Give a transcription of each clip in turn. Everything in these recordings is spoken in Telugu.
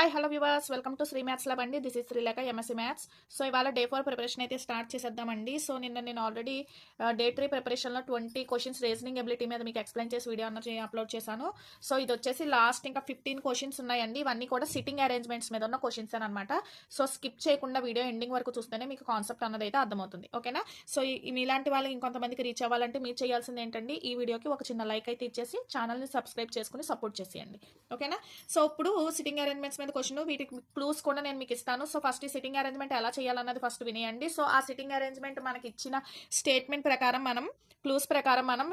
Hi hello viewers, welcome to Sri maths lab అండి. This is Srilekha MSc maths. So ఇవాళ డే 4 ప్రిపరేషన్ అయితే స్టార్ట్ చేసేద్దామండి. సో నేను ఆల్రెడీ డే 3 ప్రిపరేషన్లో 20 క్వశ్చన్స్ రీజనింగ్ ఎబిలిటీ మీద మీకు ఎక్స్ప్లెయిన్ చేసి వీడియో అన్నది అప్లోడ్ చేశాను. సో ఇది వచ్చేసి లాస్ట్ ఇంకా 15 క్వశ్చన్స్ ఉన్నాయండి. ఇవన్నీ కూడా సిట్టింగ్ అరేంజ్మెంట్స్ మీద ఉన్న క్వశ్చన్స్ అనమాట. సో స్కిప్ చేయకుండా వీడియో ఎండింగ్ వరకు చూస్తేనే మీకు కాన్సెప్ట్ అన్నది అయితే అర్థమవుతుంది. ఓకేనా? సో మీలాంటి వాళ్ళకి ఇంకొంతమందికి రీచ్ అవ్వాలంటే మీరు చేయాల్సింది ఏంటండి, ఈ వీడియోకి ఒక చిన్న లైక్ అయితే ఇచ్చేసి ఛానల్ని సబ్స్క్రైబ్ చేసుకుని సపోర్ట్ చేసేయండి. ఓకేనా? సో ఇప్పుడు సిట్టింగ్ అరేంజ్మెంట్స్ మీద క్వశ్చన్, వీటికి క్లూస్ కూడా నేను మీకు ఇస్తాను. సో ఫస్ట్ ఈ సిట్టింగ్ అరేంజ్మెంట్ ఎలా చేయాలన్నది ఫస్ట్ వినేయండి. సో ఆ సిట్టింగ్ అరేంజ్మెంట్ మనకి ఇచ్చిన స్టేట్మెంట్ ప్రకారం మనం క్లూస్ ప్రకారం మనం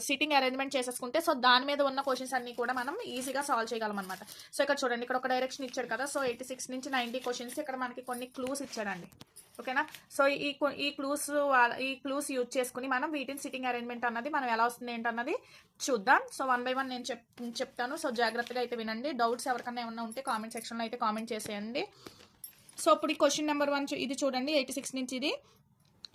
సిట్టింగ్ అరేంజ్మెంట్ చేసేసుకుంటే సో దాని మీద ఉన్న క్వశ్చన్స్ అన్ని కూడా మనం ఈజీగా సాల్వ్ చేయగలం అనమాట. సో ఇక్కడ చూడండి, ఇక్కడ ఒక డైరెక్షన్ ఇచ్చాడు కదా. సో 86 నుంచి 90 క్వశ్చన్స్ ఇక్కడ మనకి కొన్ని క్లూస్ ఇచ్చాడండి. ఓకేనా? సో ఈ క్లూస్ యూజ్ చేసుకుని మనం వీటిని సిట్టింగ్ అరేంజ్మెంట్ అన్నది మనం ఎలా వస్తుంది ఏంటన్నది చూద్దాం. సో 1 by 1 నేను చెప్తాను. సో జాగ్రత్తగా అయితే వినండి. డౌట్స్ ఎవరికన్నా ఏమన్నా ఉంటే కామెంట్ సెక్షన్లో అయితే కామెంట్ చేసేయండి. సో ఇప్పుడు ఈ క్వశ్చన్ నెంబర్ 1 ఇది చూడండి, 86 నుంచి ఇది.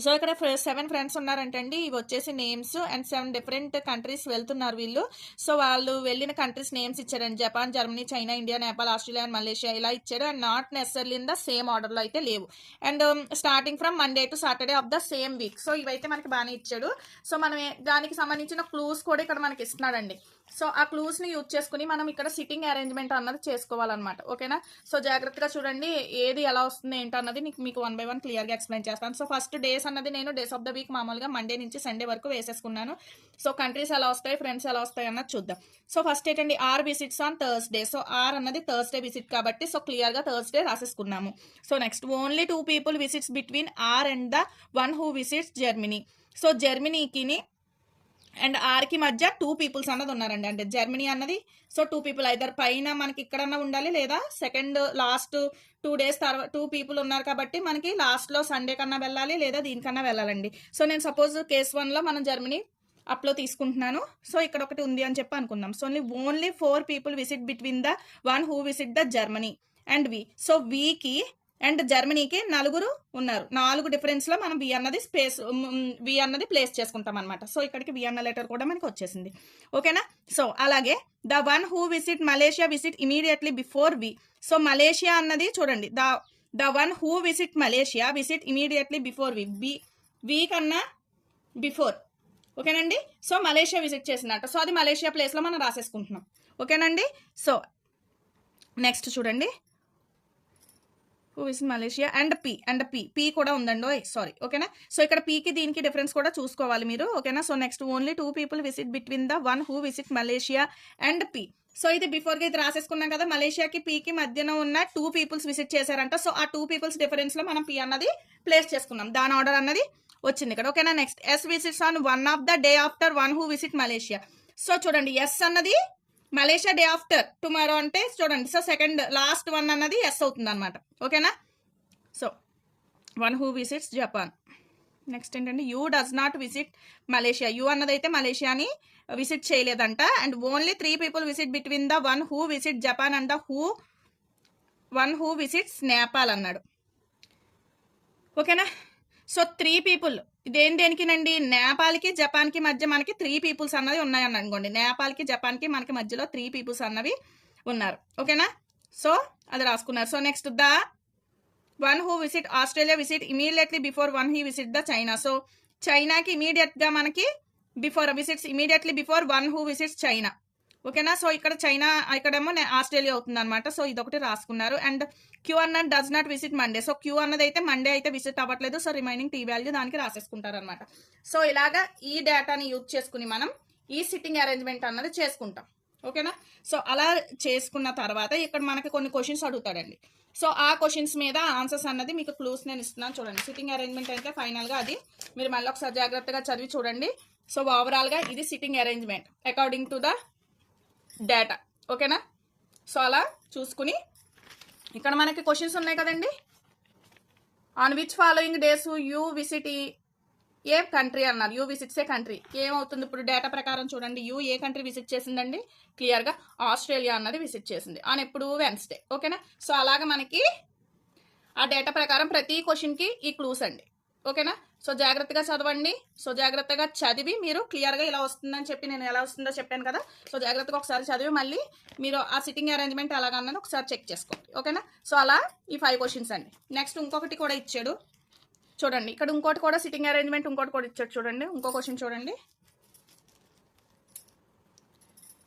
సో ఇక్కడ 7 ఫ్రెండ్స్ ఉన్నారంటండి. ఇవి వచ్చేసి నేమ్స్ అండ్ 7 డిఫరెంట్ కంట్రీస్ వెళ్తున్నారు వీళ్ళు. సో వాళ్ళు వెళ్ళిన కంట్రీస్ నేమ్స్ ఇచ్చారండి. Japan, Germany, China, India, Nepal, Australia and Malaysia ఇలా ఇచ్చాడు. And not necessarily in the same ఆర్డర్లో అయితే లేవు. And starting from Monday to Saturday of the same week. So ఇవైతే మనకి బాగానే ఇచ్చాడు. సో మనం దానికి సంబంధించిన క్లూస్ కూడా ఇక్కడ మనకి ఇస్తున్నాడండి. సో ఆ క్లూస్ ని యూజ్ చేసుకుని మనం ఇక్కడ సిట్టింగ్ అరేంజ్మెంట్ అన్నది చేసుకోవాలన్నమాట. ఓకేనా? సో జాగ్రత్తగా చూడండి, ఏది ఎలా వస్తుంది ఏంటన్నది మీకు 1 by 1 క్లియర్ గా ఎక్స్ప్లెయిన్ చేస్తాను. సో ఫస్ట్ డేస్ అన్నది నేను డేస్ ఆఫ్ ద వీక్ మామూలుగా మండే నుంచి సండే వరకు వేసేసుకున్నాను. సో కంట్రీస్ ఎలా వస్తాయి, ఫ్రెండ్స్ ఎలా వస్తాయి అన్నది చూద్దాం. సో ఫస్ట్ ఏంటండి, R visits on Thursday. So R అన్నది థర్స్డే విజిట్ కాబట్టి సో క్లియర్ గా థర్స్డే రాసేసుకున్నాము. So next, only 2 people visits between R and the one who visits Germany. So జర్మనీకి అండ్ ఆర్కి మధ్య 2 peoples అన్నది ఉన్నారండి. అంటే జర్మనీ అన్నది సో 2 people ఐదర్ పైన మనకి ఇక్కడన్నా ఉండాలి, లేదా సెకండ్ లాస్ట్ 2 days తర్వాత 2 people ఉన్నారు కాబట్టి మనకి లాస్ట్లో సండే కన్నా వెళ్ళాలి, లేదా దీనికన్నా వెళ్ళాలండి. సో నేను సపోజ్ కేస్ 1లో మనం జర్మనీ అప్లో తీసుకుంటున్నాను. సో ఇక్కడ ఒకటి ఉంది అని చెప్పి అనుకుందాం. So only 4 people visit between the one who visit the Germany and V. So వీకి అండ్ జర్మనీకి 4 ఉన్నారు. 4 డిఫరెన్స్ లో మనం వి అన్నది ప్లేస్ చేసుకుంటాం అనమాట. సో ఇక్కడికి వి అన్న లెటర్ కూడా మనకి వచ్చేసింది. ఓకేనా? సో అలాగే the one who visit Malaysia visit immediately before V. So Malaysia అన్నది చూడండి, the one who visit Malaysia visit immediately before V కన్నా బిఫోర్. ఓకేనండి? సో మలేషియా విజిట్ చేసినట్టు. సో అది మలేషియా ప్లేస్ లో మనం రాసేసుకుంటున్నాం. ఓకేనండి? సో నెక్స్ట్ చూడండి, who is Malaysia and P కూడా ఉందండి. సారీ. ఓకేనా? సో ఇక్కడ పీకి దీనికి డిఫరెన్స్ కూడా చూసుకోవాలి మీరు. ఓకేనా? So next, only 2 people visit between the one who visit Malaysia and P. So ఇది బిఫోర్గా ఇది రాసేసుకున్నాం కదా. మలేషియాకి పీకి మధ్యన ఉన్న 2 peoples విజిట్ చేశారంట. సో ఆ 2 peoples డిఫరెన్స్ లో మనం పి అన్నది ప్లేస్ చేసుకున్నాం. దాని ఆర్డర్ అన్నది వచ్చింది ఇక్కడ. ఓకేనా? Next, S visits on one of the day after one who visit Malaysia. So చూడండి, ఎస్ అన్నది మలేషియా డే ఆఫ్టర్ టుమారో అంటే చూడండి, సో సెకండ్ లాస్ట్ వన్ అన్నది ఎస్ అవుతుంది అనమాట. ఓకేనా? So one who visits Japan. Next ఏంటంటే, U does not visit Malaysia. U అన్నదైతే మలేషియాని విజిట్ చేయలేదంట. And only 3 people visit between the one who visit Japan and the one who visits Nepal అన్నాడు. ఓకేనా? సో 3 people దేనికినండి, నేపాల్కి జపాన్కి మధ్య మనకి 3 peoples అన్నది ఉన్నాయని అనుకోండి. నేపాల్కి జపాన్కి మనకి మధ్యలో 3 peoples అన్నవి ఉన్నారు. ఓకేనా? సో అది రాసుకున్నారు. So next, the one who visit Australia visit immediately before one he visit the China. So చైనాకి ఇమీడియట్గా మనకి visits immediately before one who visits China. ఓకేనా? సో ఇక్కడ చైనా, ఇక్కడేమో ఆస్ట్రేలియా అవుతుంది అనమాట. సో ఇదొకటి రాసుకున్నారు. అండ్ క్యూ అన్నది does not visit Monday. So Q అన్నది అయితే మండే అయితే విజిట్ అవ్వట్లేదు. సో రిమైనింగ్ టీ వాల్యూ దానికి రాసేసుకుంటారు అనమాట. సో ఇలాగా ఈ డేటాని యూజ్ చేసుకుని మనం ఈ సిట్టింగ్ అరేంజ్మెంట్ అన్నది చేసుకుంటాం. ఓకేనా? సో అలా చేసుకున్న తర్వాత ఇక్కడ మనకి కొన్ని క్వశ్చన్స్ అడుగుతాడండి. సో ఆ క్వశ్చన్స్ మీద ఆన్సర్స్ అన్నది మీకు క్లూస్ నేను ఇస్తున్నాను. చూడండి, సిట్టింగ్ అరేంజ్మెంట్ అయితే ఫైనల్గా అది మీరు మళ్ళీ ఒకసారి జాగ్రత్తగా చదివి చూడండి. సో ఓవరాల్గా ఇది sitting arrangement according to the data. ఓకేనా? సో అలా చూసుకుని ఇక్కడ మనకి క్వశ్చన్స్ ఉన్నాయి కదండి. On which following days U visit a country అన్నారు. U visits a country. ఏమవుతుంది ఇప్పుడు డేటా ప్రకారం చూడండి, యూ ఏ కంట్రీ విజిట్ చేసిందండి, క్లియర్గా ఆస్ట్రేలియా అన్నది విజిట్ చేసింది ఆన్ ఎప్పుడు వెన్స్డే. ఓకేనా? సో అలాగా మనకి ఆ డేటా ప్రకారం ప్రతి క్వశ్చన్కి ఈ క్లూస్ అండి. ఓకేనా? సో జాగ్రత్తగా చదవండి. సో జాగ్రత్తగా చదివి మీరు క్లియర్గా ఇలా వస్తుందని చెప్పి నేను ఎలా వస్తుందో చెప్పాను కదా, సో జాగ్రత్తగా ఒకసారి చదివి మళ్ళీ మీరు ఆ సిట్టింగ్ అరేంజ్మెంట్ ఎలాగన్నది ఒకసారి చెక్ చేసుకోండి. ఓకేనా? సో అలా ఈ 5 క్వశ్చన్స్ అండి. నెక్స్ట్ ఇంకొకటి కూడా ఇచ్చాడు చూడండి. ఇక్కడ ఇంకోటి కూడా సిట్టింగ్ అరేంజ్మెంట్ ఇంకోటి కూడా ఇచ్చాడు చూడండి. ఇంకో క్వశ్చన్ చూడండి.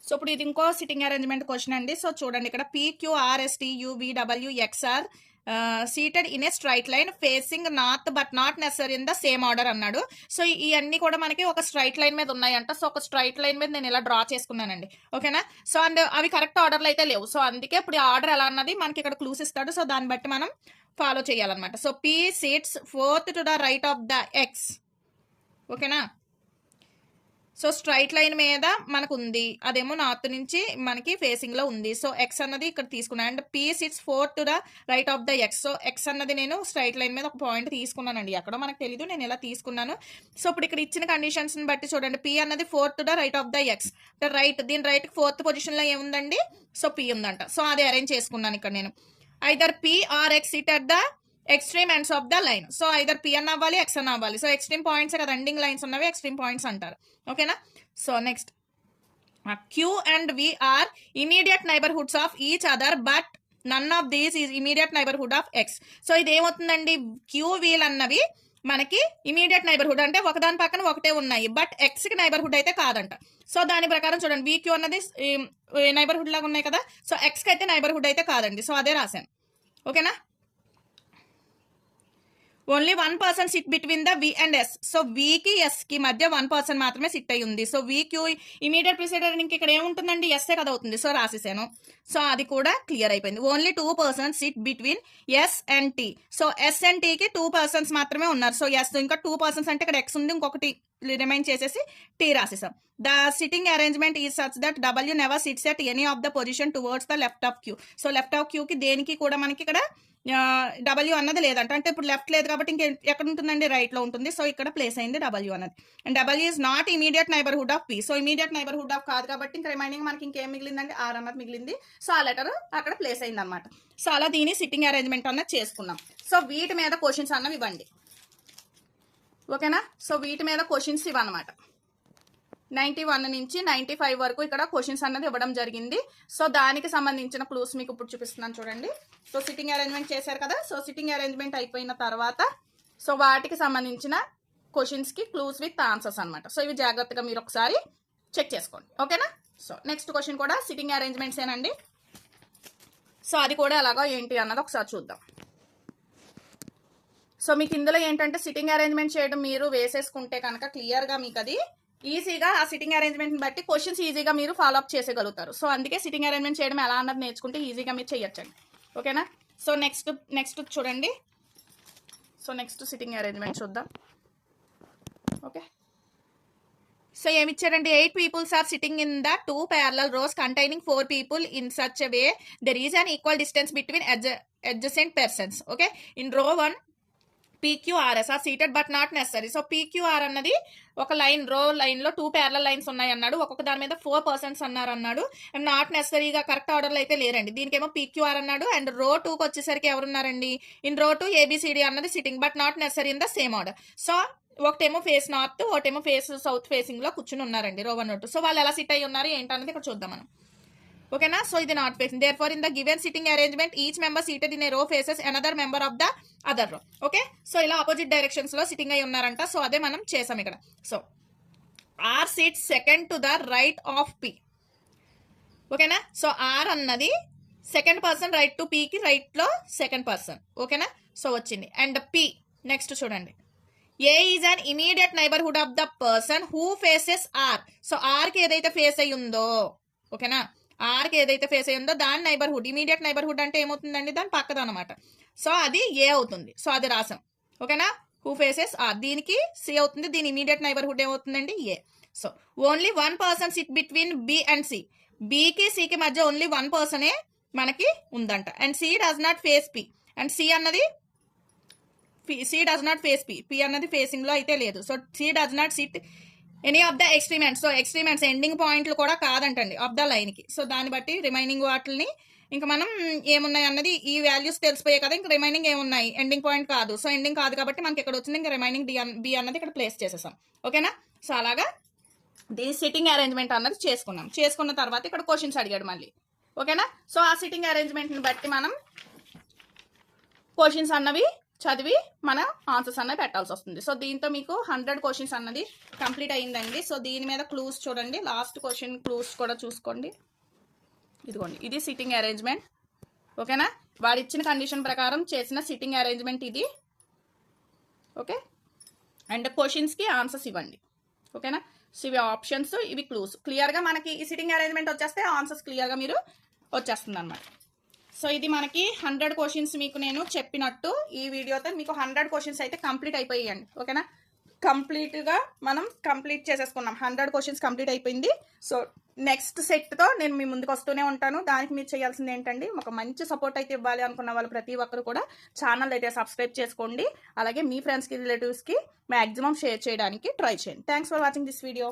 సో ఇప్పుడు ఇది ఇంకో సిట్టింగ్ అరేంజ్మెంట్ క్వశ్చన్ అండి. సో చూడండి ఇక్కడ PQRSTUVWXR seated in a straight line facing north but not necessary in the same order అన్నాడు. సో ఇవన్నీ కూడా మనకి ఒక స్ట్రైట్ లైన్ మీద ఉన్నాయంట. సో ఒక స్ట్రైట్ లైన్ మీద నేను ఇలా డ్రా చేసుకున్నానండి. ఓకేనా? సో అండ్ అవి కరెక్ట్ ఆర్డర్లో అయితే లేవు. సో అందుకే ఇప్పుడు ఆ ఆర్డర్ ఎలా అన్నది మనకి ఇక్కడ క్లూస్ ఇస్తాడు. సో దాన్ని బట్టి మనం ఫాలో చేయాలన్నమాట. So P sits fourth to the right of the X. ఓకేనా? సో స్ట్రైట్ లైన్ మీద మనకు ఉంది, అదేమో నార్త్ నుంచి మనకి ఫేసింగ్ లో ఉంది. సో ఎక్స్ అన్నది ఇక్కడ తీసుకున్నాను. And P sits fourth to the right of the X. So X అన్నది నేను స్ట్రైట్ లైన్ మీద ఒక పాయింట్ తీసుకున్నానండి. ఎక్కడో మనకు తెలీదు, నేను ఇలా తీసుకున్నాను. సో ఇప్పుడు ఇక్కడ ఇచ్చిన కండిషన్స్ బట్టి చూడండి, P అన్నది fourth to the right of the X. Right, దీని రైట్ ఫోర్త్ పొజిషన్ లో ఏముందండి? సో P ఉందంట. సో అది అరేంజ్ చేసుకున్నాను ఇక్కడ నేను. Either P or X sit at the extreme ends of the line. So either P అన్న అవ్వాలి, X అన్న అవ్వాలి. సో ఎక్స్ట్రీమ్ పాయింట్స్ కదా, ఎండింగ్ లైన్స్ ఉన్నవి ఎక్స్ట్రీమ్ పాయింట్స్ అంటారు. ఓకేనా? So next Q and V are immediate neighbourhoods of each other but none of these is immediate neighbourhood of X. So ఇది ఏమవుతుందండి, Q V అన్నవి మనకి ఇమీడియట్ నైబర్హుడ్ అంటే ఒకదాని పక్కన ఒకటే ఉన్నాయి, బట్ X కి నైబర్హుడ్ అయితే కాదంట. సో దాని ప్రకారం చూడండి, VQ అన్నది నైబర్హుడ్ లాగా ఉన్నాయి కదా, సో X కి అయితే నైబర్హుడ్ అయితే కాదండి. సో అదే రాశాను. ఓకేనా? Only 1 person SIT between the V and S. So V కి S కి మధ్య 1 పర్సన్ మాత్రమే సిట్ అయి ఉంది. సో VQ ఇమీడియట్ ప్రిసైడర్ ఇంక ఇక్కడ ఏముంటుందండి, ఎస్ఏ కదా అవుతుంది. సో రాసేసాను. సో అది కూడా క్లియర్ అయిపోయింది. Only 2 persons SIT between S and T. So S and T కి 2 పర్సన్స్ మాత్రమే ఉన్నారు. సో S ఇంకా 2 పర్సన్స్ అంటే ఇక్కడ X ఉంది, ఇంకొకటి రిమైన్ చేసేసి T రాసేసాం. The sitting arrangement is such that W never sits at any of the position towards the left of Q. So left of Q కి దేనికి కూడా మనకి ఇక్కడ W అన్నది లేదంట. అంటే ఇప్పుడు లెఫ్ట్ లేదు కాబట్టి ఇంక ఎక్కడ ఉంటుందండి, రైట్ లో ఉంటుంది. సో ఇక్కడ ప్లేస్ అయింది W అన్నది. And W is not immediate neighbourhood of P. So immediate neighbourhood of కాదు కాబట్టి ఇంకా రిమైనింగ్ మనకి ఇంకేం మిగిలిందండి, R అన్నది మిగిలింది. సో ఆ లెటర్ అక్కడ ప్లేస్ అయింది అనమాట. సో అలా దీని సిట్టింగ్ అరేంజ్మెంట్ అన్నది చేసుకున్నాం. సో వీటి మీద క్వశ్చన్స్ అన్నవి ఇవ్వండి. ఓకేనా? సో వీటి మీద క్వశ్చన్స్ ఇవన్నమాట. 91 నుంచి 95 వరకు ఇక్కడ క్వశ్చన్స్ అన్నది ఇవ్వడం జరిగింది. సో దానికి సంబంధించిన క్లూస్ మీకు ఇప్పుడు చూపిస్తున్నాను చూడండి. సో సిట్టింగ్ అరేంజ్మెంట్ చేశారు కదా, సో సిట్టింగ్ అరేంజ్మెంట్ అయిపోయిన తర్వాత సో వాటికి సంబంధించిన క్వశ్చన్స్కి క్లూస్ విత్ ఆన్సర్స్ అనమాట. సో ఇవి జాగ్రత్తగా మీరు ఒకసారి చెక్ చేసుకోండి. ఓకేనా? సో నెక్స్ట్ క్వశ్చన్ కూడా సిట్టింగ్ అరేంజ్మెంట్స్ ఏనండి. సో అది కూడా ఎలాగో ఏంటి అన్నది ఒకసారి చూద్దాం. సో మీకు ఇందులో ఏంటంటే సిట్టింగ్ అరేంజ్మెంట్ చేయడం మీరు వేసేసుకుంటే కనుక క్లియర్గా మీకు అది ఈజీగా ఆ సిట్టింగ్ అరేంజ్మెంట్ బట్టి క్వశ్చన్స్ ఈజీగా మీరు ఫాలో అప్ చేసేయగలుగుతారు. సో అందుకే సిట్టింగ్ అరేంజ్మెంట్ చేయడం ఎలా అన్నది నేర్చుకుంటే ఈజీగా మీరు చేయొచ్చండి. ఓకేనా? సో నెక్స్ట్ చూడండి. సో నెక్స్ట్ సిట్టింగ్ అరేంజ్మెంట్ చూద్దాం. ఓకే, సో ఏమి ఇచ్చారండి, 8 peoples are sitting in the 2 parallel rows containing 4 people in such a way there is an equal distance between adjacent persons. Okay, in row 1 PQRS are seated but not necessary. So PQR అన్నది ఒక రో లైన్ లో 2 parallel లైన్స్ ఉన్నాయి అన్నాడు. ఒక్కొక్క దాని మీద 4 పర్సన్స్ అన్నాడు. అండ్ నాట్ నెసరీగా కరెక్ట్ ఆర్డర్లో అయితే లేరండి. దీనికేమో PQR అన్నాడు. అండ్ రో 2కి వచ్చేసరికి ఎవరున్నారండి, ఇన్ రో 2 ABCD అన్నది sitting but not necessary in the same order. So ఒకటేమో ఫేస్ నార్త్, ఒకటేమో ఫేస్ సౌత్ ఫేసింగ్ లో కూర్చుని ఉన్నారండి రో 1 రో 2. సో వాళ్ళు ఎలా సిట్ అయ్యి ఉన్నారు ఏంటన్నది ఇక్కడ చూద్దాం మనం. ఓకేనా? సో ఇది not facing. Therefore in the given sitting arrangement each member seated in a row faces another member of the other row. Okay, so ఇలా ఆపోజిట్ డైరెక్షన్స్ లో సిట్టింగ్ అయి ఉన్నారంట. సో అదే మనం చేసాం ఇక్కడ. So R seat second to the right of P. ఓకేనా? సో ఆర్ అన్నది second person right to P కి రైట్ లో సెకండ్ పర్సన్. ఓకేనా? సో వచ్చింది. అండ్ P నెక్స్ట్ చూడండి, A is an immediate neighbourhood of the person who faces R. So R కి ఏదైతే ఫేస్ అయి ఉందో, ఓకేనా, R కి ఏదైతే ఫేస్ అయి ఉందో దాని నైబర్హుడ్, ఇమీడియట్ నైబర్హుడ్ అంటే ఏమవుతుందండి, దాని పక్కద అనమాట. సో అది A అవుతుంది. సో అది రాసాం. ఓకేనా? హూ ఫేసెస్ R, దీనికి C అవుతుంది. దీని ఇమీడియట్ నైబర్హుడ్ ఏమవుతుందండి, A. So only 1 person SIT between B and C. B కి C కి మధ్య ఓన్లీ 1 పర్సనే మనకి ఉందంట. And C does not face P. And C అన్నది C does not face P. P అన్నది ఫేసింగ్ లో అయితే లేదు. So C does not SIT any of the extreme ends. So extreme ends ending పాయింట్లు కూడా కాదంటండి ఆఫ్ ద లైన్ కి. సో దాన్ని బట్టి రిమైనింగ్ వాటిని ఇంకా మనం ఏమున్నాయి అన్నది ఈ వాల్యూస్ తెలిసిపోయాయి కదా, ఇంకా రిమైనింగ్ ఏమున్నాయి, ఎండింగ్ పాయింట్ కాదు. సో ఎండింగ్ కాదు కాబట్టి మనకి ఇక్కడ వచ్చింది, ఇంకా రిమైనింగ్ బి అన్నది ఇక్కడ ప్లేస్ చేసేసాం. ఓకేనా? సో అలాగా దీని సిట్టింగ్ అరేంజ్మెంట్ అన్నది చేసుకున్నాం. చేసుకున్న తర్వాత ఇక్కడ క్వశ్చన్స్ అడిగాడు మళ్ళీ. ఓకేనా? సో ఆ సిట్టింగ్ అరేంజ్మెంట్ని బట్టి మనం క్వశ్చన్స్ అన్నవి చదివి మన ఆన్సర్స్ అన్నవి పెట్టాల్సి వస్తుంది. సో దీంతో మీకు 100 క్వశ్చన్స్ అన్నది కంప్లీట్ అయ్యిందండి. సో దీని మీద క్లూస్ చూడండి, లాస్ట్ క్వశ్చన్ క్లూస్ కూడా చూసుకోండి. ఇదిగోండి, ఇది సిట్టింగ్ అరేంజ్మెంట్. ఓకేనా? వాడు ఇచ్చిన కండిషన్ ప్రకారం చేసిన సిట్టింగ్ అరేంజ్మెంట్ ఇది. ఓకే, అండ్ క్వశ్చన్స్కి ఆన్సర్స్ ఇవ్వండి. ఓకేనా? సో ఇవి ఆప్షన్స్, ఇవి క్లూస్. క్లియర్గా మనకి ఈ సిట్టింగ్ అరేంజ్మెంట్ వచ్చేస్తే ఆన్సర్స్ క్లియర్గా మీరు వచ్చేస్తుంది అనమాట. సో ఇది మనకి 100 క్వశ్చన్స్ మీకు నేను చెప్పినట్టు ఈ వీడియోతో మీకు 100 క్వశ్చన్స్ అయితే కంప్లీట్ అయిపోయాయండి. ఓకేనా? కంప్లీట్గా మనం కంప్లీట్ చేసేసుకున్నాం. 100 క్వశ్చన్స్ కంప్లీట్ అయిపోయింది. సో నెక్స్ట్ సెట్తో నేను మీ ముందుకు వస్తూనే ఉంటాను. దానికి మీరు చేయాల్సింది ఏంటండి, ఒక మంచి సపోర్ట్ అయితే ఇవ్వాలి అనుకున్న వాళ్ళు ప్రతి ఒక్కరు కూడా ఛానల్ అయితే సబ్స్క్రైబ్ చేసుకోండి. అలాగే మీ ఫ్రెండ్స్కి రిలేటివ్స్కి మ్యాక్సిమం షేర్ చేయడానికి ట్రై చేయండి. Thanks for watching this video.